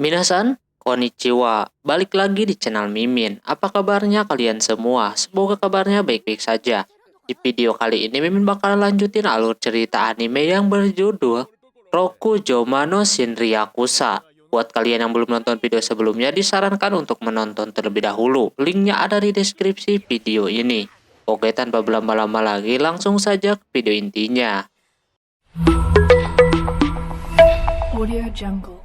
Minasan, konnichiwa. Balik lagi di channel Mimin. Apa kabarnya kalian semua? Semoga kabarnya baik-baik saja. Di video kali ini Mimin bakal lanjutin alur cerita anime yang berjudul Rokujouma no Shinryakusa. Buat kalian yang belum nonton video sebelumnya, disarankan untuk menonton terlebih dahulu. Linknya ada di deskripsi video ini. Oke, tanpa berlama-lama lagi, langsung saja ke video intinya. Audio Jungle.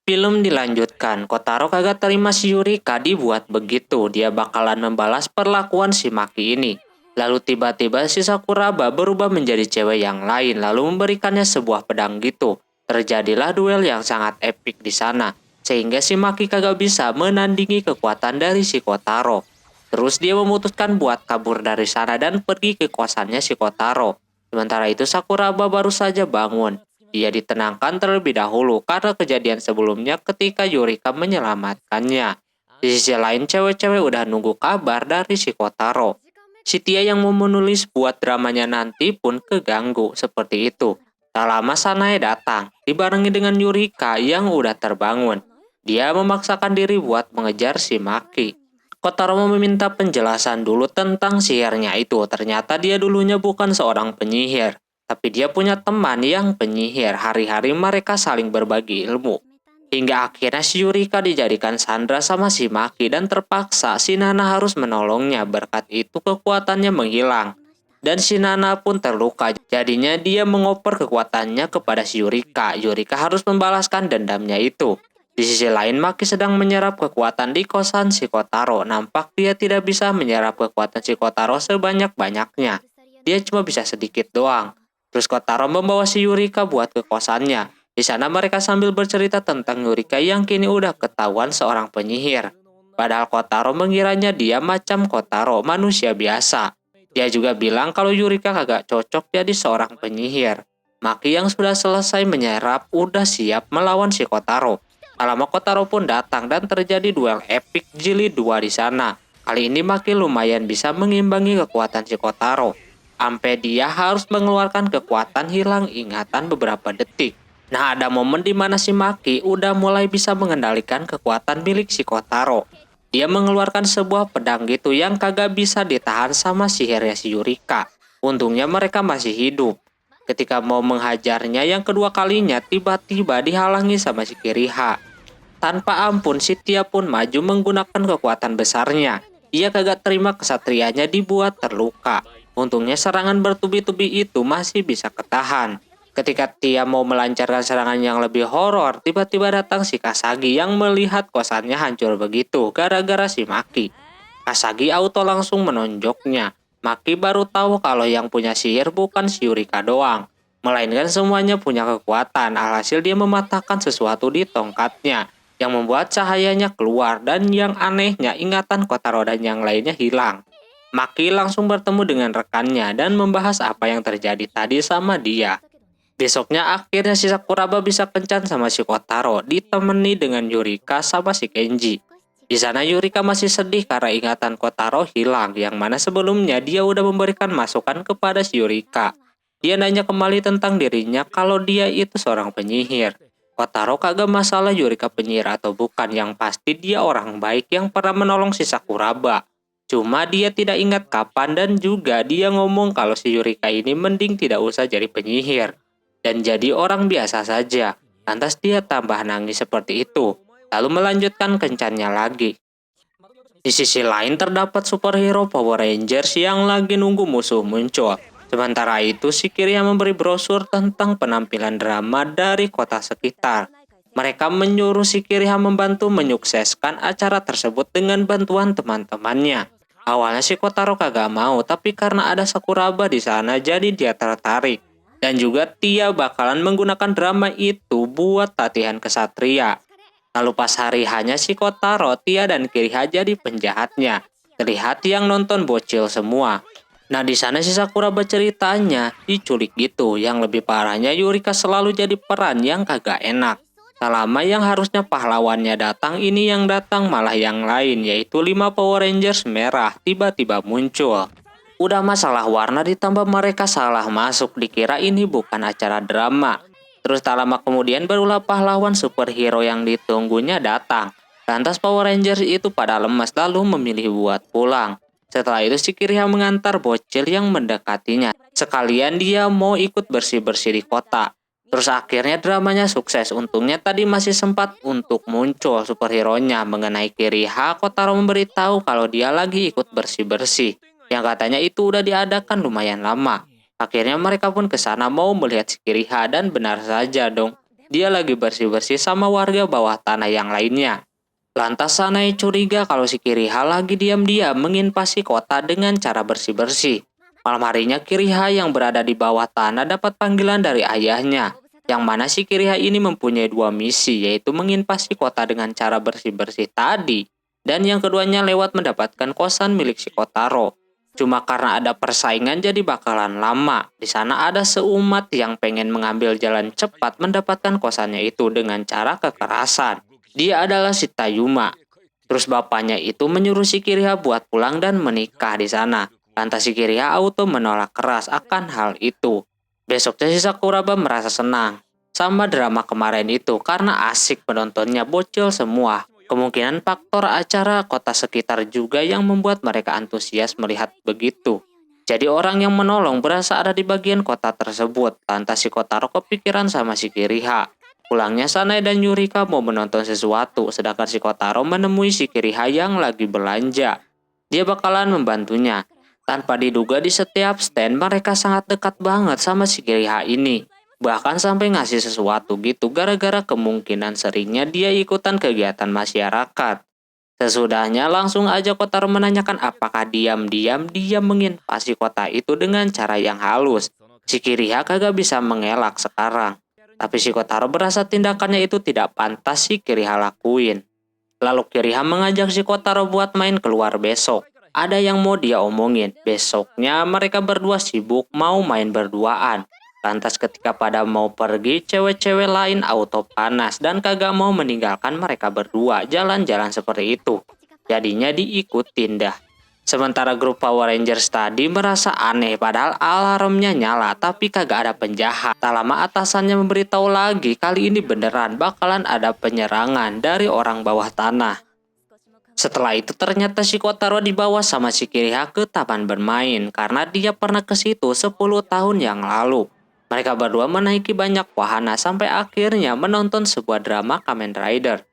Film dilanjutkan, Kotaro kagak terima si Yurika dibuat begitu, dia bakalan membalas perlakuan si Maki ini. Lalu tiba-tiba si Sakuraba berubah menjadi cewek yang lain, lalu memberikannya sebuah pedang gitu. Terjadilah duel yang sangat epik di sana, sehingga si Maki kagak bisa menandingi kekuatan dari si Kotaro. Terus dia memutuskan buat kabur dari sana dan pergi ke kosannya si Kotaro. Sementara itu Sakuraba baru saja bangun. Dia ditenangkan terlebih dahulu karena kejadian sebelumnya ketika Yurika menyelamatkannya. Di sisi lain, cewek-cewek udah nunggu kabar dari si Kotaro. Si Tia yang mau menulis buat dramanya nanti pun keganggu seperti itu. Tak lama Sanae datang, dibarengi dengan Yurika yang udah terbangun. Dia memaksakan diri buat mengejar si Maki. Kotaro meminta penjelasan dulu tentang sihirnya itu. Ternyata dia dulunya bukan seorang penyihir, tapi dia punya teman yang penyihir. Hari-hari mereka saling berbagi ilmu. Hingga akhirnya si Yurika dijadikan sandra sama si Maki dan terpaksa si Nana harus menolongnya. Berkat itu kekuatannya menghilang. Dan si Nana pun terluka. Jadinya dia mengoper kekuatannya kepada si Yurika. Yurika harus membalaskan dendamnya itu. Di sisi lain, Maki sedang menyerap kekuatan di kosan si Kotaro. Nampak dia tidak bisa menyerap kekuatan si Kotaro sebanyak-banyaknya. Dia cuma bisa sedikit doang. Terus Kotaro membawa si Yurika buat ke kosannya. Di sana mereka sambil bercerita tentang Yurika yang kini udah ketahuan seorang penyihir. Padahal Kotaro mengiranya dia macam Kotaro, manusia biasa. Dia juga bilang kalau Yurika kagak cocok jadi seorang penyihir. Maki yang sudah selesai menyerap udah siap melawan si Kotaro. Lama Kotaro pun datang dan terjadi duel epik jilid 2 di sana. Kali ini Maki lumayan bisa mengimbangi kekuatan si Kotaro. Sampai dia harus mengeluarkan kekuatan hilang ingatan beberapa detik. Nah, ada momen di mana si Maki udah mulai bisa mengendalikan kekuatan milik si Kotaro. Dia mengeluarkan sebuah pedang gitu yang kagak bisa ditahan sama sihirnya si Yurika. Untungnya mereka masih hidup. Ketika mau menghajarnya yang kedua kalinya, tiba-tiba dihalangi sama si Kiriha. Tanpa ampun, si Tia pun maju menggunakan kekuatan besarnya. Ia kagak terima kesatrianya dibuat terluka. Untungnya serangan bertubi-tubi itu masih bisa ketahan. Ketika Tia mau melancarkan serangan yang lebih horor, tiba-tiba datang si Kasagi yang melihat kosannya hancur begitu gara-gara si Maki. Kasagi auto langsung menonjoknya. Maki baru tahu kalau yang punya sihir bukan si Yurika doang, melainkan semuanya punya kekuatan. Alhasil dia mematahkan sesuatu di tongkatnya yang membuat cahayanya keluar, dan yang anehnya ingatan Kotaro dan yang lainnya hilang. Maki langsung bertemu dengan rekannya dan membahas apa yang terjadi tadi sama dia. Besoknya akhirnya si Sakuraba bisa kencan sama si Kotaro, ditemani dengan Yurika sama si Kenji. Di sana Yurika masih sedih karena ingatan Kotaro hilang, yang mana sebelumnya dia udah memberikan masukan kepada si Yurika. Dia nanya kembali tentang dirinya kalau dia itu seorang penyihir. Kotaro kagak masalah Yurika penyihir atau bukan, yang pasti dia orang baik yang pernah menolong si Sakuraba. Cuma dia tidak ingat kapan, dan juga dia ngomong kalau si Yurika ini mending tidak usah jadi penyihir dan jadi orang biasa saja. Lantas dia tambah nangis seperti itu, lalu melanjutkan kencannya lagi. Di sisi lain terdapat superhero Power Rangers yang lagi nunggu musuh muncul. Sementara itu si Kiriya memberi brosur tentang penampilan drama dari kota sekitar. Mereka menyuruh si Kiriya membantu menyukseskan acara tersebut dengan bantuan teman-temannya. Awalnya si Kotaro kagak mau, tapi karena ada Sakuraba di sana jadi dia tertarik. Dan juga Tia bakalan menggunakan drama itu buat latihan kesatria. Lalu pas hari hanya si Kotaro, Tia dan Kiriha jadi penjahatnya. Terlihat yang nonton bocil semua. Nah, di sana si Sakura berceritanya diculik gitu. Yang lebih parahnya Yurika selalu jadi peran yang kagak enak. Tak lama yang harusnya pahlawannya datang, ini yang datang malah yang lain, yaitu 5 Power Rangers merah tiba-tiba muncul. Udah masalah warna ditambah mereka salah masuk, dikira ini bukan acara drama. Terus tak lama kemudian barulah pahlawan superhero yang ditunggunya datang. Lantas Power Rangers itu pada lemas lalu memilih buat pulang. Setelah itu si Kiriha mengantar bocil yang mendekatinya. Sekalian dia mau ikut bersih-bersih di kota. Terus akhirnya dramanya sukses. Untungnya tadi masih sempat untuk muncul superhero-nya mengenai Kiriha. Kotaro memberitahu kalau dia lagi ikut bersih-bersih. Yang katanya itu udah diadakan lumayan lama. Akhirnya mereka pun ke sana mau melihat si Kiriha dan benar saja dong. Dia lagi bersih-bersih sama warga bawah tanah yang lainnya. Lantas Sanae curiga kalau si Kiriha lagi diam-diam menginvasi kota dengan cara bersih-bersih. Malam harinya Kiriha yang berada di bawah tanah dapat panggilan dari ayahnya. Yang mana si Kiriha ini mempunyai dua misi, yaitu menginvasi kota dengan cara bersih-bersih tadi. Dan yang keduanya lewat mendapatkan kosan milik si Kotaro. Cuma karena ada persaingan jadi bakalan lama. Di sana ada seumat yang pengen mengambil jalan cepat mendapatkan kosannya itu dengan cara kekerasan. Dia adalah si Tayuma. Terus bapaknya itu menyuruh si Kiriha buat pulang dan menikah di sana. Lantas si Kiriha auto menolak keras akan hal itu. Besoknya si Sakuraba merasa senang sama drama kemarin itu karena asik penontonnya bocil semua. Kemungkinan faktor acara kota sekitar juga yang membuat mereka antusias melihat begitu. Jadi orang yang menolong berasa ada di bagian kota tersebut. Lantas si Kotaro kepikiran sama si Kiriha. Pulangnya Sanae dan Yurika mau menonton sesuatu, sedangkan si Kotaro menemui si Kiriha yang lagi belanja. Dia bakalan membantunya. Tanpa diduga di setiap stand mereka sangat dekat banget sama si Kiriha ini. Bahkan sampai ngasih sesuatu gitu gara-gara kemungkinan seringnya dia ikutan kegiatan masyarakat. Sesudahnya langsung aja Kotaro menanyakan apakah diam-diam dia menginvasi kota itu dengan cara yang halus. Si Kiriha kagak bisa mengelak sekarang. Tapi si Kotaro berasa tindakannya itu tidak pantas si Kiriha lakuin. Lalu Kiriha mengajak si Kotaro buat main keluar besok. Ada yang mau dia omongin. Besoknya mereka berdua sibuk mau main berduaan. Lantas ketika pada mau pergi, cewek-cewek lain auto panas dan kagak mau meninggalkan mereka berdua jalan-jalan seperti itu. Jadinya diikutin dah. Sementara grup Power Rangers tadi merasa aneh padahal alarmnya nyala tapi kagak ada penjahat. Tak lama atasannya memberitahu lagi kali ini beneran bakalan ada penyerangan dari orang bawah tanah. Setelah itu ternyata si Kotaro dibawa sama si Kiriha ke taman bermain karena dia pernah ke situ 10 tahun yang lalu. Mereka berdua menaiki banyak wahana sampai akhirnya menonton sebuah drama Kamen Rider.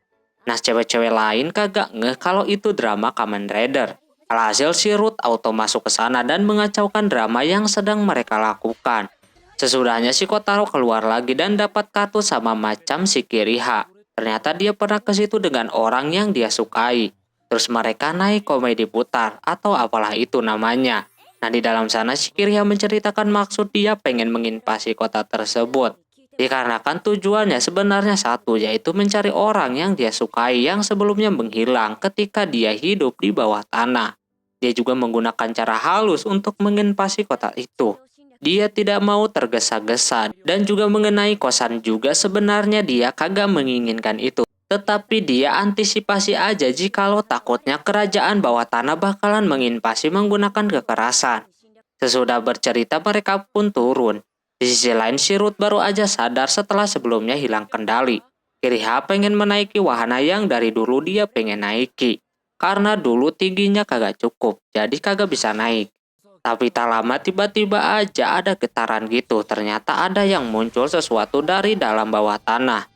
Nah cewek-cewek lain kagak ngeh kalau itu drama Kamen Rider. Alhasil si Ruth auto masuk ke sana dan mengacaukan drama yang sedang mereka lakukan. Sesudahnya si Kotaro keluar lagi dan dapat kartu sama macam si Kiriha. Ternyata dia pernah ke situ dengan orang yang dia sukai. Terus mereka naik komedi putar atau apalah itu namanya. Nah di dalam sana si Kiriha menceritakan maksud dia pengen menginvasi kota tersebut. Dikarenakan tujuannya sebenarnya satu, yaitu mencari orang yang dia sukai yang sebelumnya menghilang ketika dia hidup di bawah tanah. Dia juga menggunakan cara halus untuk menginvasi kota itu. Dia tidak mau tergesa-gesa dan juga mengenai kosan juga sebenarnya dia kagak menginginkan itu. Tetapi dia antisipasi aja jikalau takutnya kerajaan bawah tanah bakalan menginvasi menggunakan kekerasan. Sesudah bercerita mereka pun turun. Di sisi lain si Ruth baru aja sadar setelah sebelumnya hilang kendali. Kiriha pengen menaiki wahana yang dari dulu dia pengen naiki. Karena dulu tingginya kagak cukup, jadi kagak bisa naik. Tapi tak lama tiba-tiba aja ada getaran gitu. Ternyata ada yang muncul sesuatu dari dalam bawah tanah.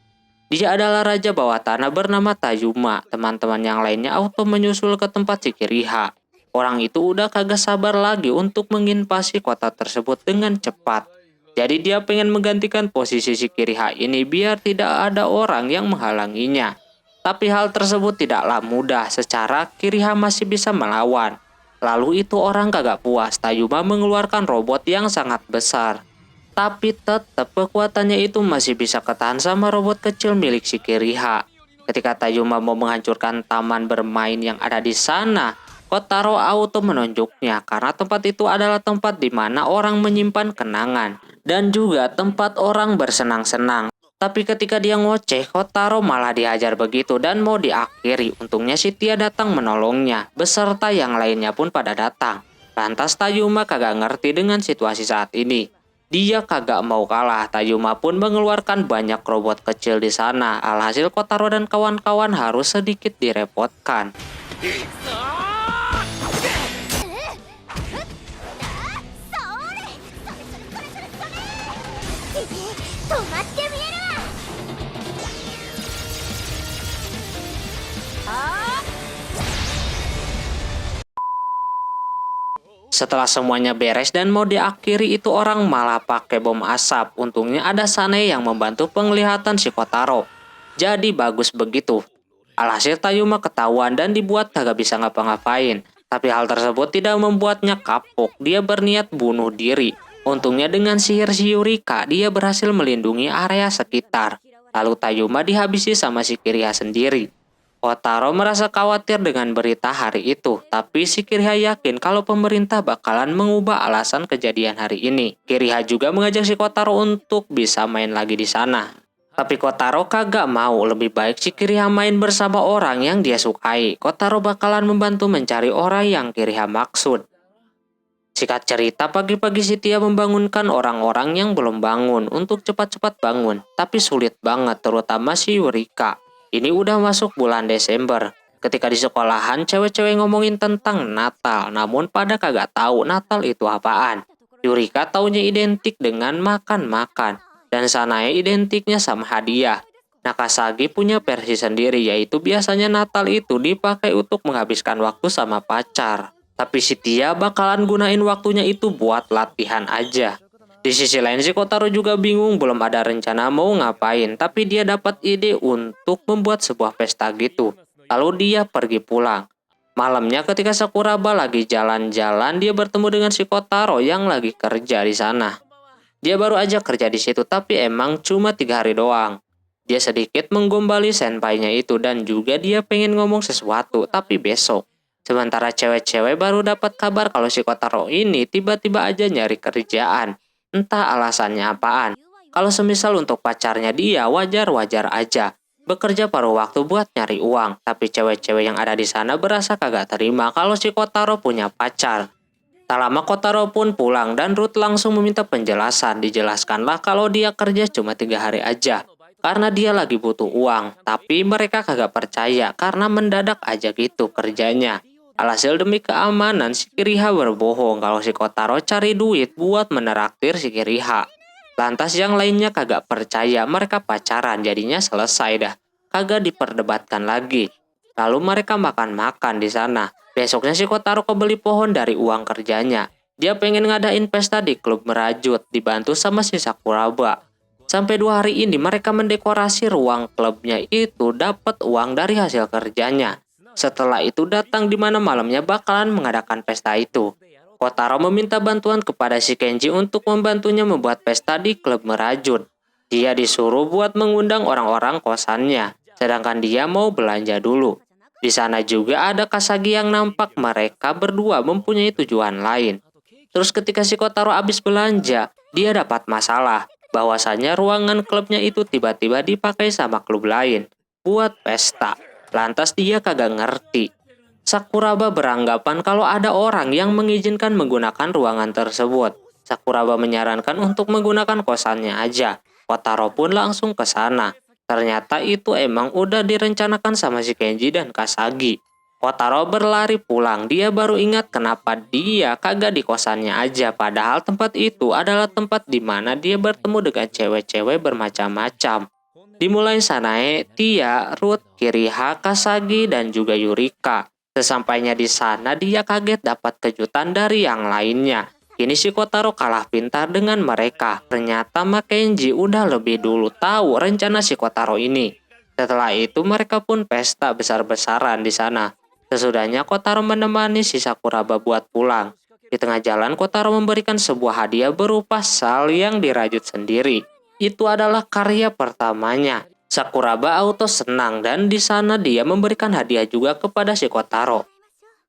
Dia adalah raja bawah tanah bernama Tayuma. Teman-teman yang lainnya auto menyusul ke tempat si Kiriha. Orang itu udah kagak sabar lagi untuk menginvasi kota tersebut dengan cepat. Jadi dia pengen menggantikan posisi si Kiriha ini biar tidak ada orang yang menghalanginya. Tapi hal tersebut tidaklah mudah secara Kiriha masih bisa melawan. Lalu itu orang kagak puas. Tayuma mengeluarkan robot yang sangat besar. Tapi tetap kekuatannya itu masih bisa ketahan sama robot kecil milik si Kiriha. Ketika Tayuma mau menghancurkan taman bermain yang ada di sana, Kotaro auto menunjuknya karena tempat itu adalah tempat di mana orang menyimpan kenangan dan juga tempat orang bersenang-senang. Tapi ketika dia ngoceh, Kotaro malah dihajar begitu dan mau diakhiri. Untungnya si Tia datang menolongnya, beserta yang lainnya pun pada datang. Lantas Tayuma kagak ngerti dengan situasi saat ini. Dia kagak mau kalah. Tayuma pun mengeluarkan banyak robot kecil di sana. Alhasil Kotaro dan kawan-kawan harus sedikit direpotkan. Setelah semuanya beres dan mau diakhiri, itu orang malah pakai bom asap. Untungnya ada Sane yang membantu penglihatan si Kotaro. Jadi bagus begitu. Alhasil Tayuma ketahuan dan dibuat kagak bisa ngapa-ngapain. Tapi hal tersebut tidak membuatnya kapok. Dia berniat bunuh diri. Untungnya dengan sihir si Yurika, dia berhasil melindungi area sekitar. Lalu Tayuma dihabisi sama si Kiriha sendiri. Kotaro merasa khawatir dengan berita hari itu, tapi si Kiriha yakin kalau pemerintah bakalan mengubah alasan kejadian hari ini. Kiriha juga mengajak si Kotaro untuk bisa main lagi di sana. Tapi Kotaro kagak mau, lebih baik si Kiriha main bersama orang yang dia sukai. Kotaro bakalan membantu mencari orang yang Kiriha maksud. Singkat cerita, pagi-pagi si Tia membangunkan orang-orang yang belum bangun untuk cepat-cepat bangun. Tapi sulit banget, terutama si Yurika. Ini udah masuk bulan Desember. Ketika di sekolahan, cewek-cewek ngomongin tentang Natal, namun pada kagak tahu Natal itu apaan. Yurika taunya identik dengan makan-makan, dan Sanae identiknya sama hadiah. Nakasagi punya versi sendiri, yaitu biasanya Natal itu dipakai untuk menghabiskan waktu sama pacar. Tapi si Tia bakalan gunain waktunya itu buat latihan aja. Di sisi lain si Kotaro juga bingung, belum ada rencana mau ngapain, tapi dia dapat ide untuk membuat sebuah pesta gitu. Lalu dia pergi pulang. Malamnya ketika Sakuraba lagi jalan-jalan, dia bertemu dengan si Kotaro yang lagi kerja di sana. Dia baru aja kerja di situ, tapi emang cuma 3 hari doang. Dia sedikit menggombali senpainya itu dan juga dia pengen ngomong sesuatu, tapi besok. Sementara cewek-cewek baru dapat kabar kalau si Kotaro ini tiba-tiba aja nyari kerjaan. Entah alasannya apaan. Kalau semisal untuk pacarnya dia wajar-wajar aja. Bekerja paruh waktu buat nyari uang. Tapi cewek-cewek yang ada di sana berasa kagak terima kalau si Kotaro punya pacar. Tak lama Kotaro pun pulang dan Ruth langsung meminta penjelasan. Dijelaskanlah kalau dia kerja cuma 3 hari aja. Karena dia lagi butuh uang. Tapi mereka kagak percaya karena mendadak aja gitu kerjanya. Alhasil demi keamanan si Kiriha berbohong kalau si Kotaro cari duit buat meneraktir si Kiriha. Lantas yang lainnya kagak percaya, mereka pacaran, jadinya selesai dah. Kagak diperdebatkan lagi. Lalu mereka makan-makan di sana. Besoknya si Kotaro kebeli pohon dari uang kerjanya. Dia pengen ngadain pesta di klub merajut, dibantu sama si Sakuraba. Sampai 2 hari ini mereka mendekorasi ruang klubnya itu dapat uang dari hasil kerjanya. Setelah itu datang di mana malamnya bakalan mengadakan pesta itu. Kotaro meminta bantuan kepada si Kenji untuk membantunya membuat pesta di klub merajut. Dia disuruh buat mengundang orang-orang kosannya, sedangkan dia mau belanja dulu. Di sana juga ada Kasagi yang nampak mereka berdua mempunyai tujuan lain. Terus ketika si Kotaro habis belanja, dia dapat masalah. Bahwasanya ruangan klubnya itu tiba-tiba dipakai sama klub lain buat pesta. Lantas dia kagak ngerti. Sakuraba beranggapan kalau ada orang yang mengizinkan menggunakan ruangan tersebut. Sakuraba menyarankan untuk menggunakan kosannya aja. Kotaro pun langsung ke sana. Ternyata itu emang udah direncanakan sama si Kenji dan Kasagi. Kotaro berlari pulang. Dia baru ingat kenapa dia kagak di kosannya aja. Padahal tempat itu adalah tempat di mana dia bertemu dengan cewek-cewek bermacam-macam. Dimulai Sanae, Tia, Ruth, Kiriha, Kasagi, dan juga Yurika. Sesampainya di sana, dia kaget dapat kejutan dari yang lainnya. Kini si Kotaro kalah pintar dengan mereka. Ternyata Makenji udah lebih dulu tahu rencana si Kotaro ini. Setelah itu mereka pun pesta besar-besaran di sana. Sesudahnya Kotaro menemani si Sakuraba buat pulang. Di tengah jalan Kotaro memberikan sebuah hadiah berupa sal yang dirajut sendiri. Itu adalah karya pertamanya. Sakuraba auto senang dan di sana dia memberikan hadiah juga kepada si Kotaro.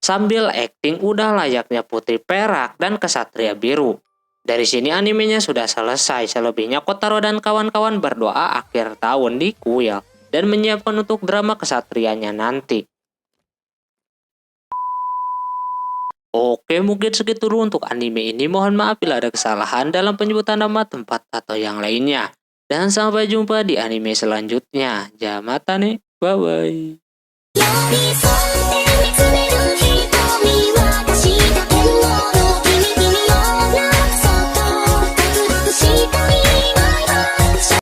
Sambil akting udah layaknya putri perak dan kesatria biru. Dari sini animenya sudah selesai. Selebihnya Kotaro dan kawan-kawan berdoa akhir tahun di kuil dan menyiapkan untuk drama kesatrianya nanti. Oke, mungkin segitu dulu untuk anime ini. Mohon maaf bila ada kesalahan dalam penyebutan nama tempat atau yang lainnya. Dan sampai jumpa di anime selanjutnya. Jamatane, bye-bye.